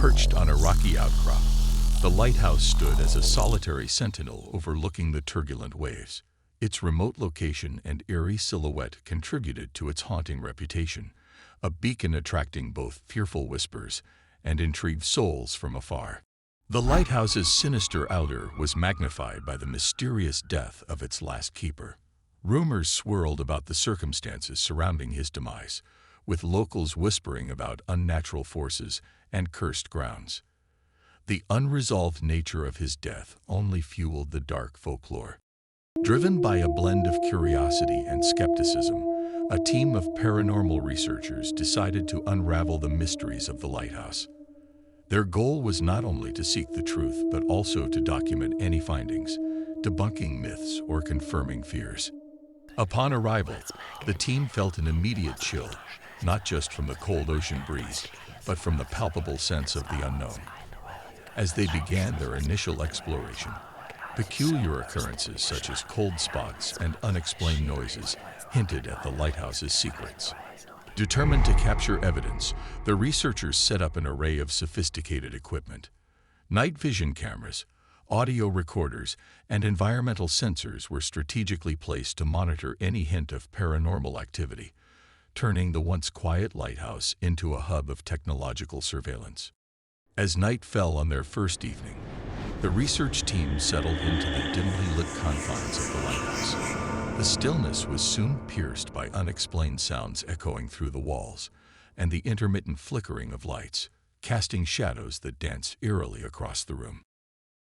Perched on a rocky outcrop, the lighthouse stood as a solitary sentinel overlooking the turbulent waves. Its remote location and eerie silhouette contributed to its haunting reputation, a beacon attracting both fearful whispers and intrigued souls from afar. The lighthouse's sinister allure was magnified by the mysterious death of its last keeper. Rumors swirled about the circumstances surrounding his demise, with locals whispering about unnatural forces and cursed grounds. The unresolved nature of his death only fueled the dark folklore. Driven by a blend of curiosity and skepticism, a team of paranormal researchers decided to unravel the mysteries of the lighthouse. Their goal was not only to seek the truth, but also to document any findings, debunking myths or confirming fears. Upon arrival, the team felt an immediate chill, not just from the cold ocean breeze, but from the palpable sense of the unknown. As they began their initial exploration, peculiar occurrences such as cold spots and unexplained noises hinted at the lighthouse's secrets. Determined to capture evidence, the researchers set up an array of sophisticated equipment. Night vision cameras, audio recorders, and environmental sensors were strategically placed to monitor any hint of paranormal activity, turning the once quiet lighthouse into a hub of technological surveillance. As night fell on their first evening, the research team settled into the dimly lit confines of the lighthouse. The stillness was soon pierced by unexplained sounds echoing through the walls, and the intermittent flickering of lights, casting shadows that danced eerily across the room.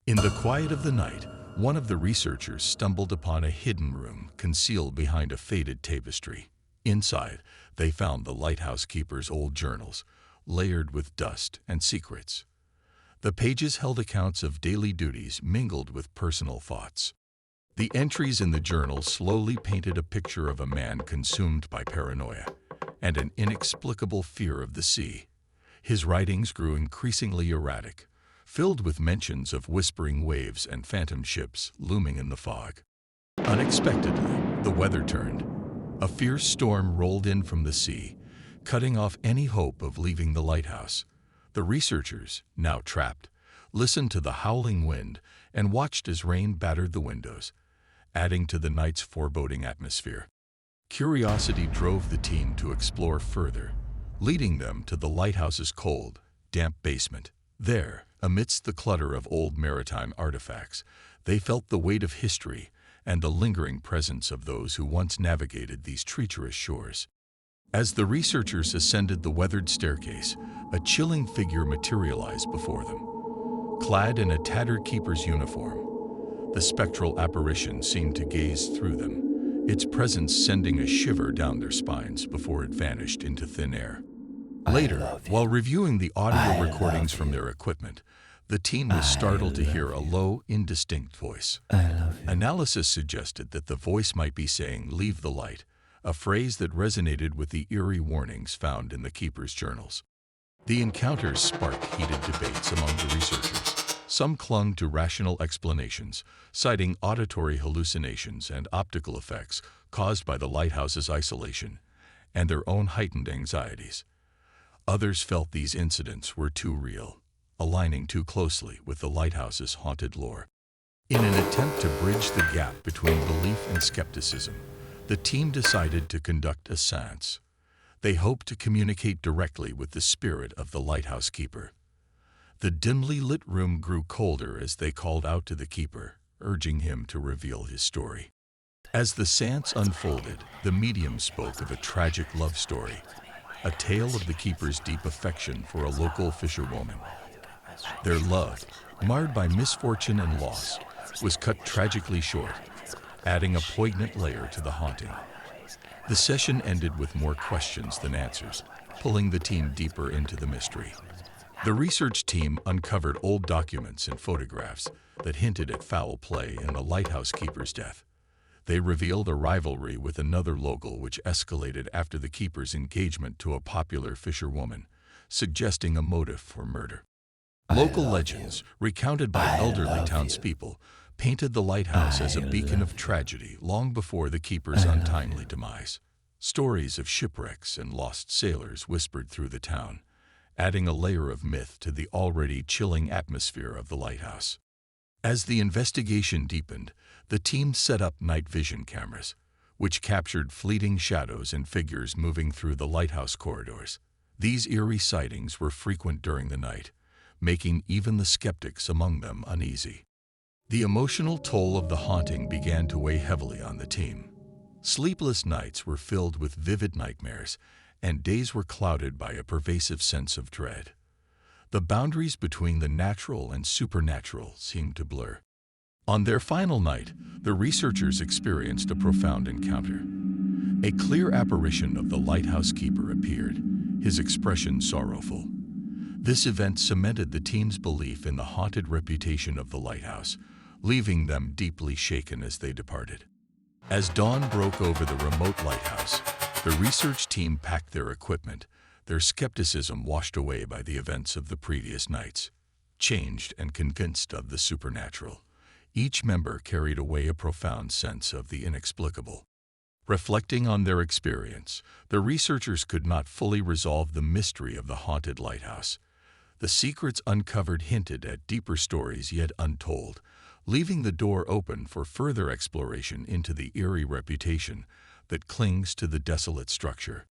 In the quiet of the night, one of the researchers stumbled upon a hidden room concealed behind a faded tapestry. Inside, they found the lighthouse keeper's old journals, layered with dust and secrets. The pages held accounts of daily duties mingled with personal thoughts. The entries in the journal slowly painted a picture of a man consumed by paranoia and an inexplicable fear of the sea. His writings grew increasingly erratic, filled with mentions of whispering waves and phantom ships looming in the fog. Unexpectedly, the weather turned. A fierce storm rolled in from the sea, cutting off any hope of leaving the lighthouse. The researchers, now trapped, listened to the howling wind and watched as rain battered the windows, adding to the night's foreboding atmosphere. Curiosity drove the team to explore further, leading them to the lighthouse's cold, damp basement. There, amidst the clutter of old maritime artifacts, they felt the weight of history and the lingering presence of those who once navigated these treacherous shores. As the researchers ascended the weathered staircase, a chilling figure materialized before them. Clad in a tattered keeper's uniform, the spectral apparition seemed to gaze through them, its presence sending a shiver down their spines before it vanished into thin air. Later, while reviewing the audio recordings from their equipment, the team was startled to hear a low, indistinct voice. Analysis suggested that the voice might be saying, "Leave the light," a phrase that resonated with the eerie warnings found in the keeper's journals. The encounters sparked heated debates among the researchers. Some clung to rational explanations, citing auditory hallucinations and optical effects caused by the lighthouse's isolation and their own heightened anxieties. Others felt these incidents were too real, aligning too closely with the lighthouse's haunted lore. In an attempt to bridge the gap between belief and skepticism, the team decided to conduct a séance. They hoped to communicate directly with the spirit of the lighthouse keeper. The dimly lit room grew colder as they called out to the keeper, urging him to reveal his story. As the séance unfolded, the medium spoke of a tragic love story, a tale of the keeper's deep affection for a local fisherwoman. Their love, marred by misfortune and loss, was cut tragically short, adding a poignant layer to the haunting. The session ended with more questions than answers, pulling the team deeper into the mystery. The research team uncovered old documents and photographs that hinted at foul play in the lighthouse keeper's death. They revealed a rivalry with another local which escalated after the keeper's engagement to a popular fisherwoman, suggesting a motive for murder. Local legends, recounted by elderly townspeople, painted the lighthouse as a beacon of tragedy long before the keeper's untimely demise. Stories of shipwrecks and lost sailors whispered through the town, adding a layer of myth to the already chilling atmosphere of the lighthouse. As the investigation deepened, the team set up night vision cameras, which captured fleeting shadows and figures moving through the lighthouse corridors. These eerie sightings were frequent during the night, making even the skeptics among them uneasy. The emotional toll of the haunting began to weigh heavily on the team. Sleepless nights were filled with vivid nightmares, and days were clouded by a pervasive sense of dread. The boundaries between the natural and supernatural seemed to blur. On their final night, the researchers experienced a profound encounter. A clear apparition of the lighthouse keeper appeared, his expression sorrowful. This event cemented the team's belief in the haunted reputation of the lighthouse, leaving them deeply shaken as they departed. As dawn broke over the remote lighthouse, the research team packed their equipment, their skepticism washed away by the events of the previous nights. Changed and convinced of the supernatural, each member carried away a profound sense of the inexplicable. Reflecting on their experience, the researchers could not fully resolve the mystery of the haunted lighthouse. The secrets uncovered hinted at deeper stories yet untold, leaving the door open for further exploration into the eerie reputation that clings to the desolate structure.